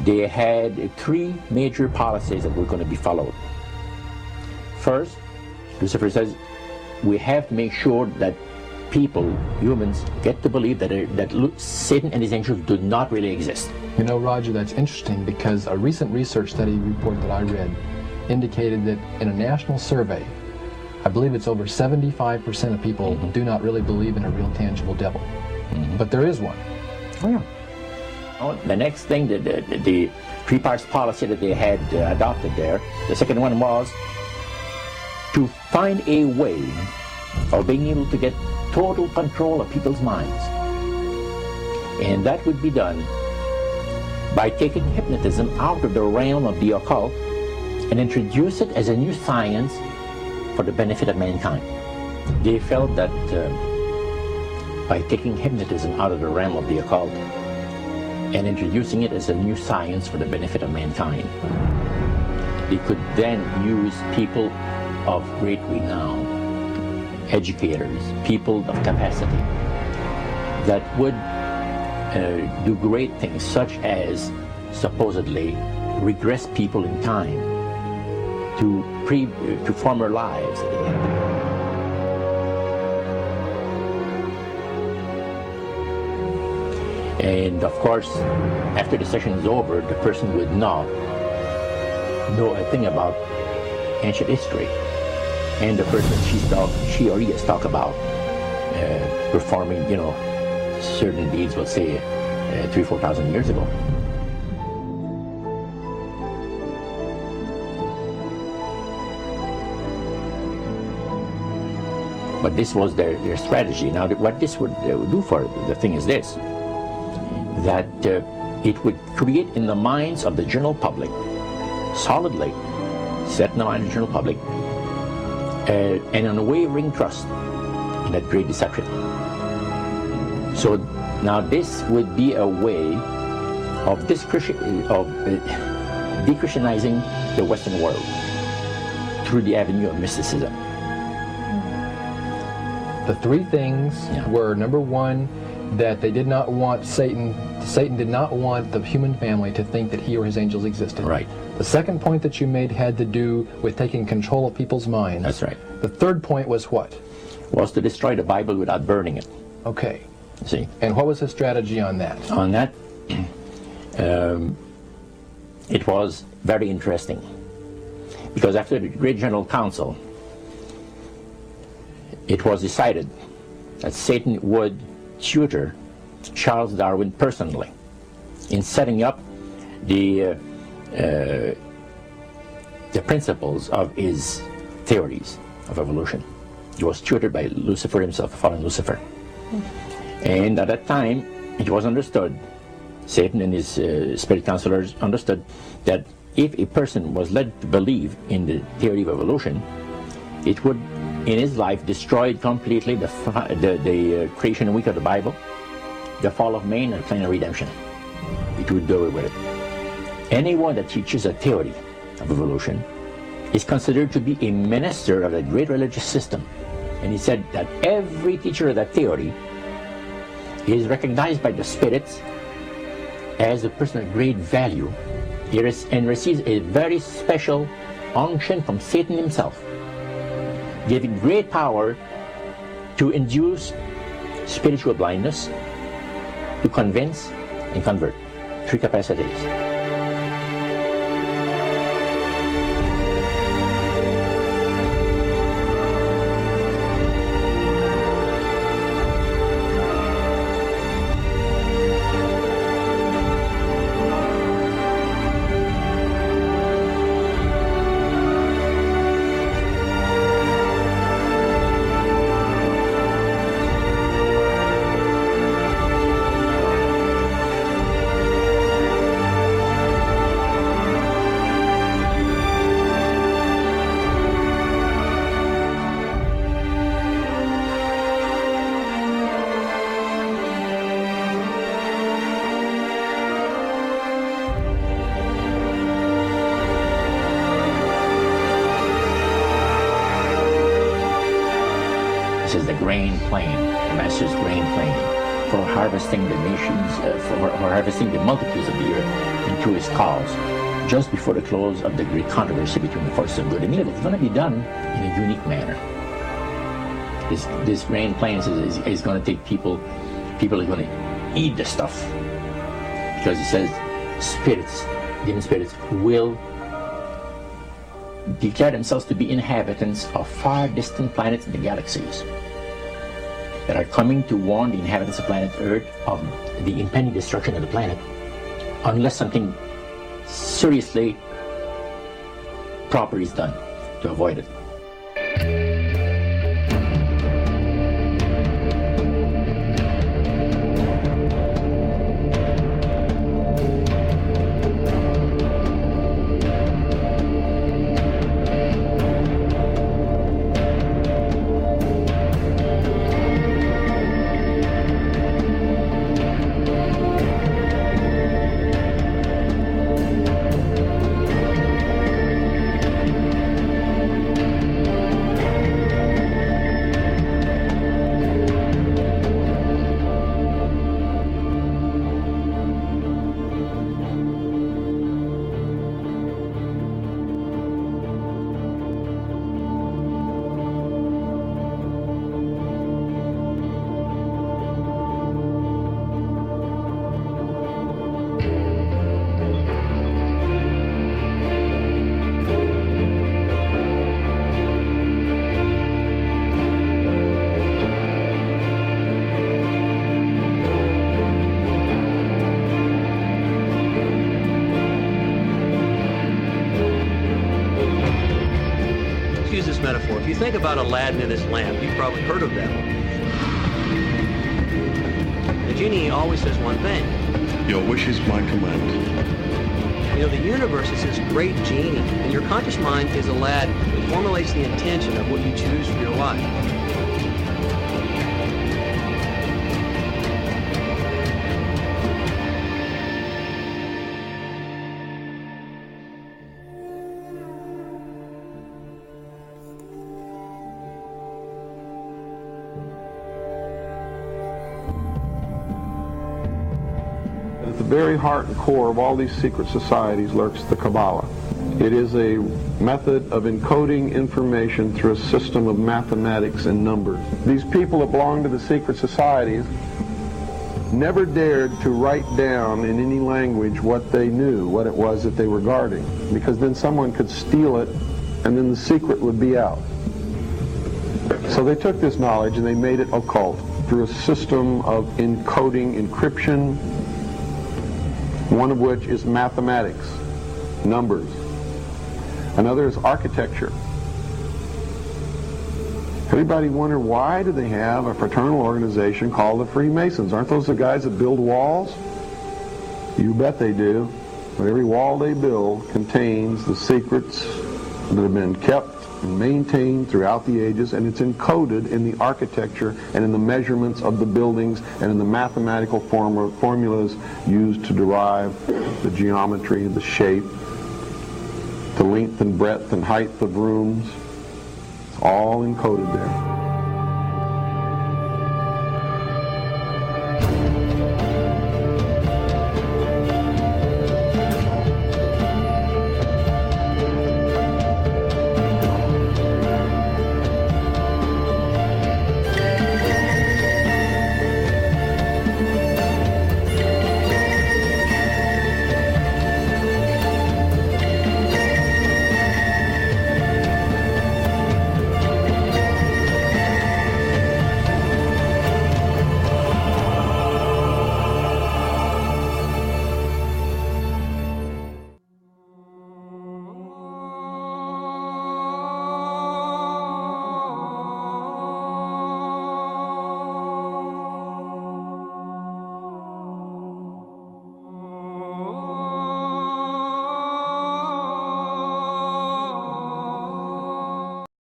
they had three major policies that were going to be followed. First, Lucifer says, we have to make sure that people, humans, get to believe that Satan and his angels do not really exist. You know, Roger, that's interesting because a recent research study report that I read indicated that in a national survey, I believe it's over 75% of people do not really believe in a real tangible devil. But there is one. Oh, yeah. Oh, the next thing, the three parts policy that they had adopted there, the second one was to find a way of being able to get total control of people's minds. And that would be done by taking hypnotism out of the realm of the occult and introduce it as a new science for the benefit of mankind. They felt that by taking hypnotism out of the realm of the occult and introducing it as a new science for the benefit of mankind, they could then use people of great renown, educators, people of capacity, that would do great things, such as supposedly regress people in time to former lives that they had. And of course, after the session is over, the person would not know a thing about ancient history. And the person she or he has talked about performing, certain deeds, let's say, 3,000-4,000 years ago. But this was their strategy. Now, what this would do for the thing is this, that it would create in the minds of the general public, solidly set in the mind of the general public, an unwavering trust in that great deception. So now this would be a way of de-Christianizing the Western world through the avenue of mysticism. The three things were, number one, that they did not want Satan did not want the human family to think that he or his angels existed. Right. The second point that you made had to do with taking control of people's minds. That's right. The third point was what? Was to destroy the Bible without burning it. Okay. See? And what was his strategy on that? On that, it was very interesting. Because after the Great General Council, it was decided that Satan would tutor Charles Darwin personally in setting up the principles of his theories of evolution. He was tutored by Lucifer himself, fallen Lucifer. And at that time, it was understood, Satan and his spirit counselors understood, that if a person was led to believe in the theory of evolution, it would, in his life, destroy completely the creation week of the Bible, the fall of man, and the plan of redemption. It would do away with it. Anyone that teaches a theory of evolution is considered to be a minister of a great religious system. And he said that every teacher of that theory is recognized by the spirits as a person of great value and receives a very special unction from Satan himself, giving great power to induce spiritual blindness, to convince and convert. Three capacities. This is the grain plane, the master's grain plane. for harvesting the nations, for harvesting the multitudes of the earth into his cause, just before the close of the great controversy between the forces of good and evil. It's going to be done in a unique manner. This grand plan is going to take people are going to eat the stuff, because it says spirits, demon spirits, will declare themselves to be inhabitants of far distant planets in the galaxies that are coming to warn the inhabitants of planet Earth of the impending destruction of the planet unless something seriously proper is done to avoid it. Metaphor. If you think about Aladdin and his lamp, you've probably heard of that one. The genie always says one thing. Your wish is my command. You know, the universe is this great genie, and your conscious mind is Aladdin. It formulates the intention of what you choose for your life. At the very heart and core of all these secret societies lurks the Kabbalah. It is a method of encoding information through a system of mathematics and numbers. These people that belong to the secret societies never dared to write down in any language what they knew, what it was that they were guarding, because then someone could steal it and then the secret would be out. So they took this knowledge and they made it occult through a system of encoding, encryption, one of which is mathematics, numbers. Another is architecture. Everybody wonder, why do they have a fraternal organization called the Freemasons? Aren't those the guys that build walls? You bet they do. But every wall they build contains the secrets that have been kept and maintained throughout the ages, and it's encoded in the architecture and in the measurements of the buildings and in the mathematical formulas used to derive the geometry, the shape, the length and breadth and height of rooms. It's all encoded there.